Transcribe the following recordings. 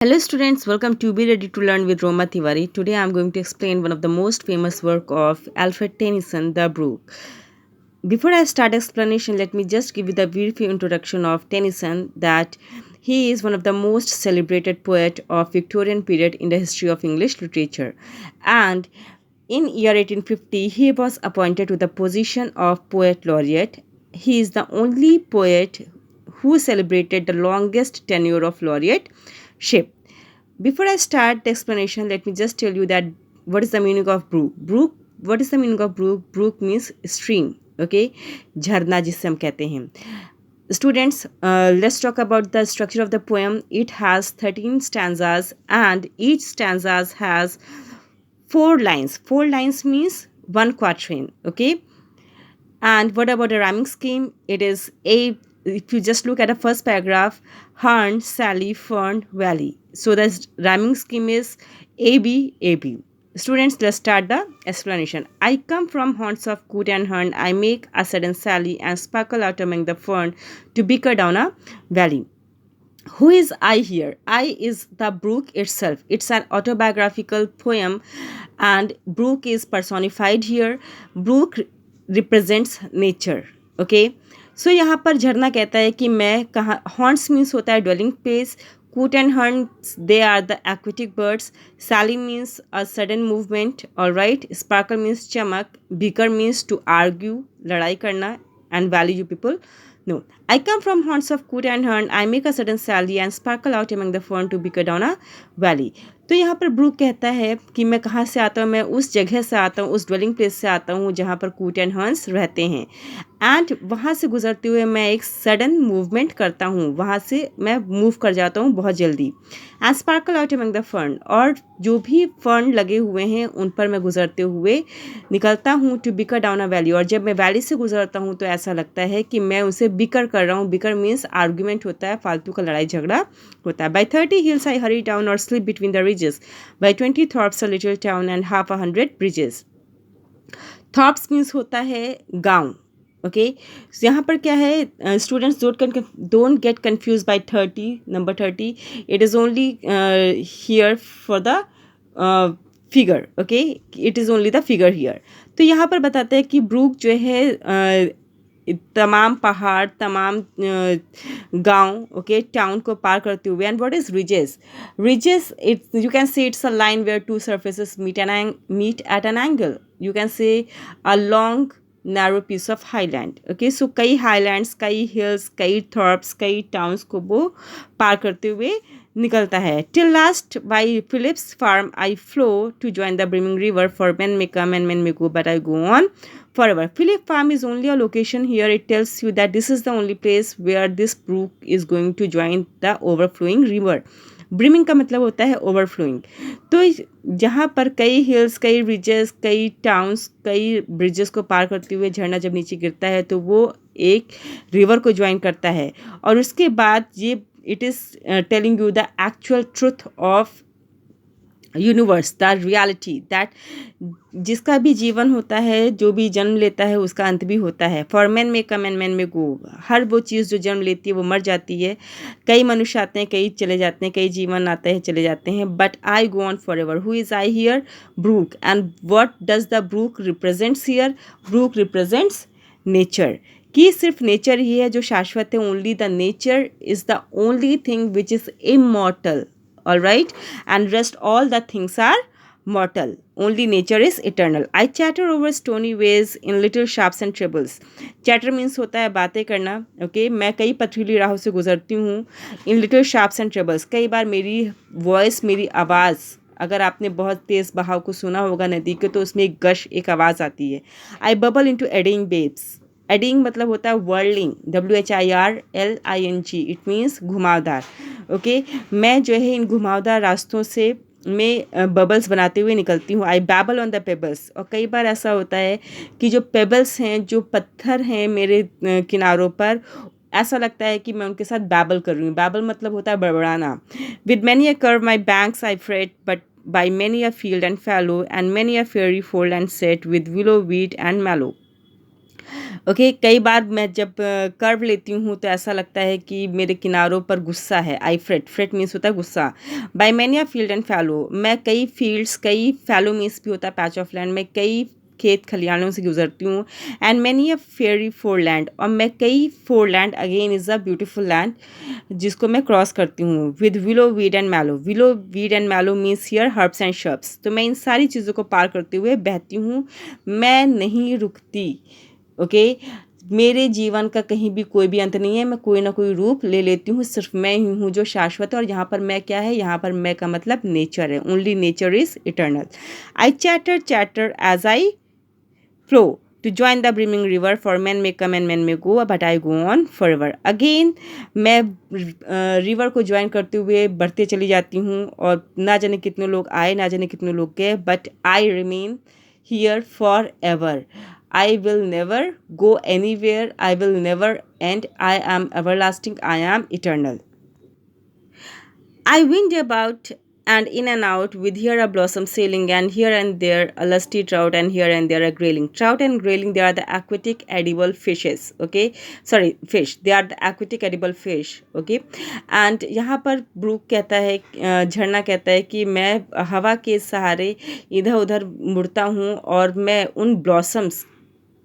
Hello students, welcome to Be Ready to Learn with Roma Tiwari. Today I am going to explain one of the most famous work of Alfred Tennyson, The Brook. Before I start explanation, let me just give you the brief introduction of Tennyson that he is one of the most celebrated poet of Victorian period in the history of English literature. And in year 1850, he was appointed to the position of poet laureate. He is the only poet who celebrated the longest tenure of laureateship. Before I start the explanation, let me just tell you that what is the meaning of brook. What is the meaning of brook? Brook means stream. Okay, झरना जिसे हम कहते हैं. Students, let's talk about the structure of the poem. It has 13 stanzas and each stanza has 4 lines. 4 lines means one quatrain. Okay, and what about the rhyming scheme? It is a, if you just look at the first paragraph, Hern, Sally, Fern, Valley. So the rhyming scheme is AB, AB. Students, let's start the explanation. I come from haunts of coot and hern. I make a sudden sally and sparkle out among the fern to bicker down a valley. Who is I here? I is the brook itself. It's an autobiographical poem and brook is personified here. Brook represents nature. Okay. So यहाँ पर झरना कहता है कि मैं कहाँ, horns means होता है dwelling place, coot and horns they are the aquatic birds, sally means a sudden movement, all right, sparkle means चमक, bicker means to argue, लड़ाई करना, and valley you people no. I come from haunts of coot and hern. I make a sudden sally and sparkle out among the fern to bicker down a valley. तो यहाँ पर Brooke कहता है कि मैं कहाँ से आता हूँ, मैं उस जगह से आता हूँ, उस ड्वेलिंग प्लेस से आता हूँ जहाँ पर कूट एंड हंस रहते हैं एंड वहाँ से गुजरते हुए मैं एक सडन मूवमेंट करता हूँ, वहाँ से मैं मूव कर जाता हूँ बहुत जल्दी and sparkle out among the fern, और जो भी फर्न लगे हुए हैं उन पर मैं गुजरते हुए निकलता हूँ to bicker down a valley, और जब मैं वैली से गुजरता हूँ तो ऐसा लगता है कि मैं उसे बिकर कर रहा हूँ. बिकर मीन्स आर्ग्यूमेंट होता है, फालतू का लड़ाई झगड़ा होता है. By 30 hills I hurry down or slip between the ridges. By 20 thorps a little town and half a hundred bridges. Thorps means होता है गांव. ओके, यहाँ पर क्या है, students don't get confused by 30, number 30. It is only here for the figure. Okay, it is only the figure here. तो यहाँ पर बताते हैं कि ब्रूक जो है तमाम पहाड़, तमाम गांव, ओके, टाउन को पार करते हुए. And what is ridges? Ridges, it you can say it's a line where two surfaces meet at an angle. You can say a long narrow piece of highland. Okay, so कई highlands, कई hills, कई थॉर्प्स, कई towns को वो पार करते हुए निकलता है. Till last by Philip's farm I flow to join the brimming river, for man may come and man may go but I go on forever. Philip Farm is only a location here. It tells you that this is the only place where this brook is going to join the overflowing river. Brimming का मतलब होता है overflowing. तो जहाँ पर कई hills, कई ridges, कई टाउन्स, कई ब्रिजेस को पार करते हुए झरना जब नीचे गिरता है तो वो एक रिवर को ज्वाइन करता है. और उसके बाद ये it is telling you the actual truth of universe, the reality that जिसका भी जीवन होता है, जो भी जन्म लेता है उसका अंत भी होता है. फॉर मैन में कम एंड मैन में गो, हर वो चीज़ जो जन्म लेती है वो मर जाती है. कई मनुष्य आते हैं, कई चले जाते हैं, कई जीवन आते हैं, चले जाते हैं, but I go on for ever. Who is I here? Brook. And what does the brook represents here? Brook represents nature, कि सिर्फ नेचर ही है जो शाश्वत है. Only the nature is the only thing which is immortal. All right, and rest all the things are mortal. Only nature is eternal. I chatter over stony ways in little sharps and trebles. Chatter means होता है बातें करना. Okay, मैं कई पथरीली राहों से गुजरती हूँ. In little sharps and trebles, कई बार मेरी वॉइस, मेरी आवाज़, अगर आपने बहुत तेज़ बहाव को सुना होगा नदी के तो उसमें एक गश, एक आवाज़ आती है. I bubble into eddying babes. Adding मतलब होता है वर्लिंग, WHIRLING. इट मीन्स घुमावदार. ओके, मैं जो है इन घुमावदार रास्तों से मैं बबल्स बनाते हुए निकलती हूँ. आई बैबल ऑन द पेबल्स. और कई बार ऐसा होता है कि जो पेबल्स हैं, जो पत्थर हैं मेरे किनारों पर, ऐसा लगता है कि मैं उनके साथ बैबल कर रही हूँ. बैबल मतलब होता है बड़बड़ाना. With many a curve my banks I fret, but by many a field and fallow, and many a fairy fold and set with willow, wheat and mallow. Okay, कई बार मैं जब कर्व लेती हूँ तो ऐसा लगता है कि मेरे किनारों पर गुस्सा है। आई फ्रेट, फ्रेट मीन्स होता है गुस्सा। By many a field and fallow, मैं कई फील्ड्स, कई फैलो मीन्स भी होता है पैच ऑफ लैंड, मैं कई खेत खलिहानों से गुजरती हूँ। And many a fairy foreland, और मैं कई foreland, again is a beautiful land, जिसको मैं क्रॉस करती हूँ with willow weed and mallow. Willow weed and mallow means here herbs and shrubs. तो मैं इन सारी चीज़ों को पार करते हुए बहती हूँ, मैं नहीं रुकती। ओके, मेरे जीवन का कहीं भी कोई भी अंत नहीं है, मैं कोई ना कोई रूप ले लेती हूँ, सिर्फ मैं ही हूँ जो शाश्वत है। और यहाँ पर मैं क्या है, यहाँ पर मैं का मतलब नेचर है। Only nature is eternal. I chatter chatter as I flow to join the brimming river, for man may come and man may go but I go on for ever. Again मैं river को join करते हुए बढ़ते चली जाती हूँ, और ना जाने कितने लोग आए, ना जाने कितने लोग गए, but I remain here forever. I will never go anywhere. I will never end. I am everlasting. I am eternal. I winged about and in and out, with here a blossom sailing, and here and there a lusty trout, and here and there a grayling. Trout and grayling, they are the aquatic edible fishes. Okay, sorry, fish. They are the aquatic edible fish. Okay, and यहाँ पर Brooke कहता है, झरना कहता है कि मैं हवा के सहारे इधर उधर मुड़ता हूँ, और मैं उन ब्लॉसम्स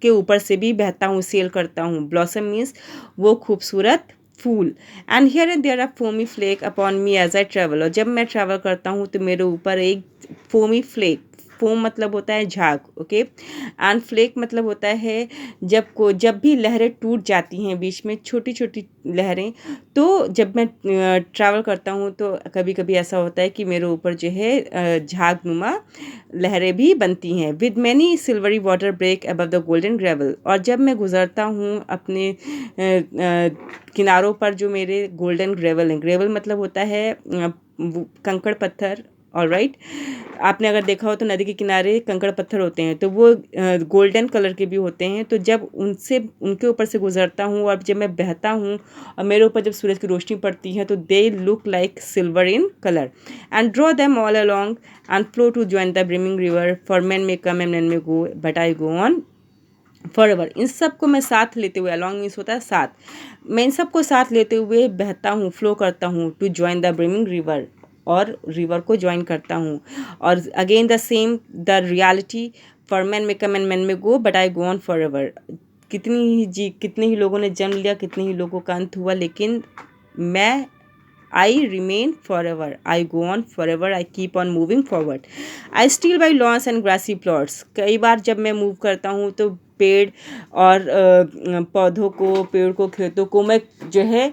के ऊपर से भी बहता हूँ, सेल करता हूँ। ब्लॉसम मीन्स वो खूबसूरत फूल। And here and there are foamy flake upon me as I travel, और जब मैं ट्रैवल करता हूँ तो मेरे ऊपर एक फोमी फ्लेक, फोम मतलब होता है झाग, ओके, एंड फ्लेक मतलब होता है जब भी लहरें टूट जाती हैं, बीच में छोटी छोटी लहरें, तो जब मैं ट्रैवल करता हूँ तो कभी कभी ऐसा होता है कि मेरे ऊपर जो है झाग नुमा लहरें भी बनती हैं। With many silvery water break above the golden gravel, और जब मैं गुजरता हूँ अपने किनारों पर जो मेरे गोल्डन ग्रेवल हैं, ग्रेवल मतलब होता है कंकड़ पत्थर। ऑलराइट, आपने अगर देखा हो तो नदी के किनारे कंकड़ पत्थर होते हैं, तो वो गोल्डन कलर के भी होते हैं। तो जब उनके ऊपर से गुजरता हूँ, और जब मैं बहता हूँ और मेरे ऊपर जब सूरज की रोशनी पड़ती है, तो they look like silver in colour. And draw them all along and flow to join the brimming river, for man may come and man may go but I go on forever. इन सब को मैं साथ लेते हुए, along means होता है साथ, मैं इन सब को साथ लेते हुए बहता हूँ, फ्लो करता हूँ to join the brimming river, और रिवर को ज्वाइन करता हूँ। और again the same the reality, for man may come and man may go but I go on for ever. कितने ही लोगों ने जन्म लिया, कितने ही लोगों का अंत हुआ, लेकिन मैं I remain forever. I go on forever. I keep on moving forward. I steal by lawns and grassy plots. कई बार जब मैं मूव करता हूँ तो पेड़ और पौधों को, पेड़ को, खेतों को मैं जो है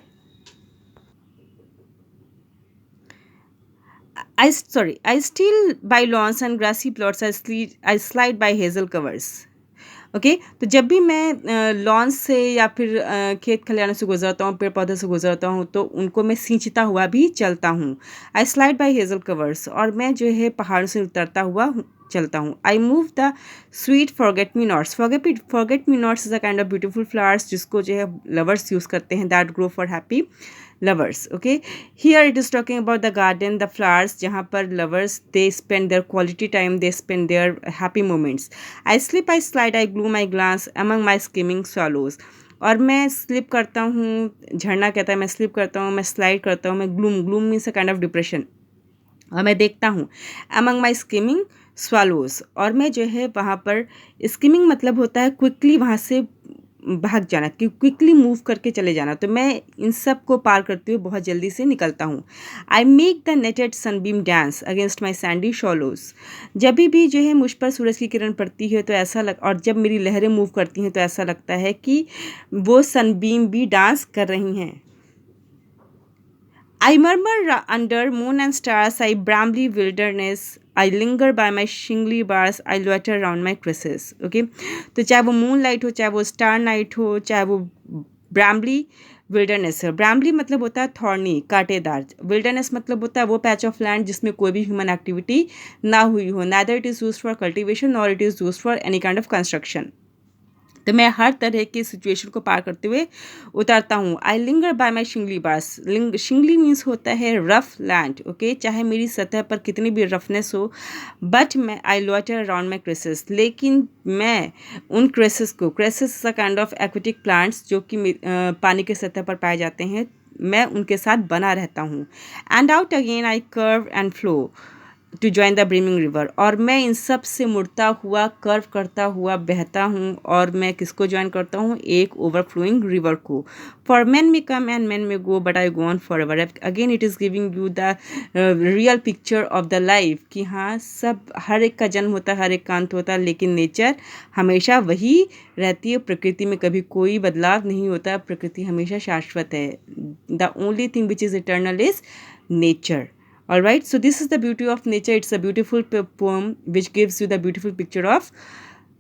I steal by lawns and grassy plots. I slide by hazel covers. Okay, तो जब भी मैं लॉन से या फिर खेत खलिहानों से गुजरता हूँ, पेड़ पौधों से गुजरता हूँ, तो उनको मैं सींचता हुआ भी चलता हूँ। आई स्लाइड बाई हेज़ल कवर्स, और मैं जो है पहाड़ों से उतरता हुआ चलता हूँ। I move the sweet forget me nots. Forget me nots is a kind of beautiful flowers, जिसको जो है लवर्स यूज़ करते हैं, that grow for happy lovers. Okay, here it is talking about the garden, the flowers, जहाँ पर lovers they spend their quality time, they spend their happy moments. I slip, I slide, I glue my glance among my skimming swallows. और मैं slip करता हूँ, झरना कहता है, मैं स्लिप करता हूँ, मैं स्लाइड करता हूँ, मैं gloom means a kind of depression, और मैं देखता हूँ among my skimming swallows, और मैं जो है वहाँ पर, स्किमिंग मतलब होता है क्विकली वहाँ से भाग जाना, कि क्विकली मूव करके चले जाना। तो मैं इन सब को पार करते हुए बहुत जल्दी से निकलता हूँ। I make the netted sunbeam dance against my sandy shallows. जब भी जो है मुझ पर सूरज की किरण पड़ती है तो और जब मेरी लहरें मूव करती हैं तो ऐसा लगता है कि वो सनबीम भी डांस कर रही हैं। I murmur under moon and stars, I brambly wilderness, I linger by my shingly bars, I loiter around my creases. Okay, तो चाहे वो मून लाइट हो, चाहे वो स्टार नाइट हो, चाहे वो ब्रैम्बली विल्डरनेस है। ब्रैम्बली मतलब होता है थॉर्नी, कांटेदार। विल्डरनेस मतलब होता है वो पैच ऑफ लैंड जिसमें कोई भी ह्यूमन एक्टिविटी ना हुई हो। Neither it is use for cultivation और it is use for any kind of construction. तो मैं हर तरह की सिचुएशन को पार करते हुए उतरता हूँ। आई लिंगर बाय माई शिंगली बास। शिंगली मीन्स होता है रफ लैंड, ओके। चाहे मेरी सतह पर कितनी भी रफनेस हो, बट मैं आई लॉटर अराउंड माई क्रेसेस, लेकिन मैं उन क्रेसेस को, cresses a kind of aquatic plants जो कि पानी के सतह पर पाए जाते हैं, मैं उनके साथ बना रहता हूँ। And out again I curve and flow to join the brimming river, और मैं इन सब से मुड़ता हुआ, कर्व करता हुआ बहता हूँ, और मैं किसको ज्वाइन करता हूँ? एक ओवरफ्लोइंग रिवर को। फॉर मैन में कम एंड मैन में गो but I go on for ever. Again it is giving you the real picture of the life कि हाँ, सब, हर एक का जन्म होता है, हर एक का अंत होता है, लेकिन नेचर हमेशा वही रहती है। प्रकृति में कभी कोई बदलाव नहीं होता, प्रकृति हमेशा शाश्वत है। The only thing which is eternal is nature. All right, so this is the beauty of nature. It's a beautiful poem which gives you the beautiful picture of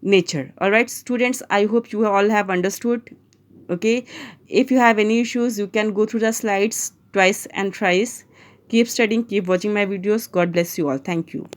nature. All right, students, I hope you all have understood. Okay, if you have any issues, you can go through the slides twice and thrice. Keep studying, keep watching my videos. God bless you all. Thank you.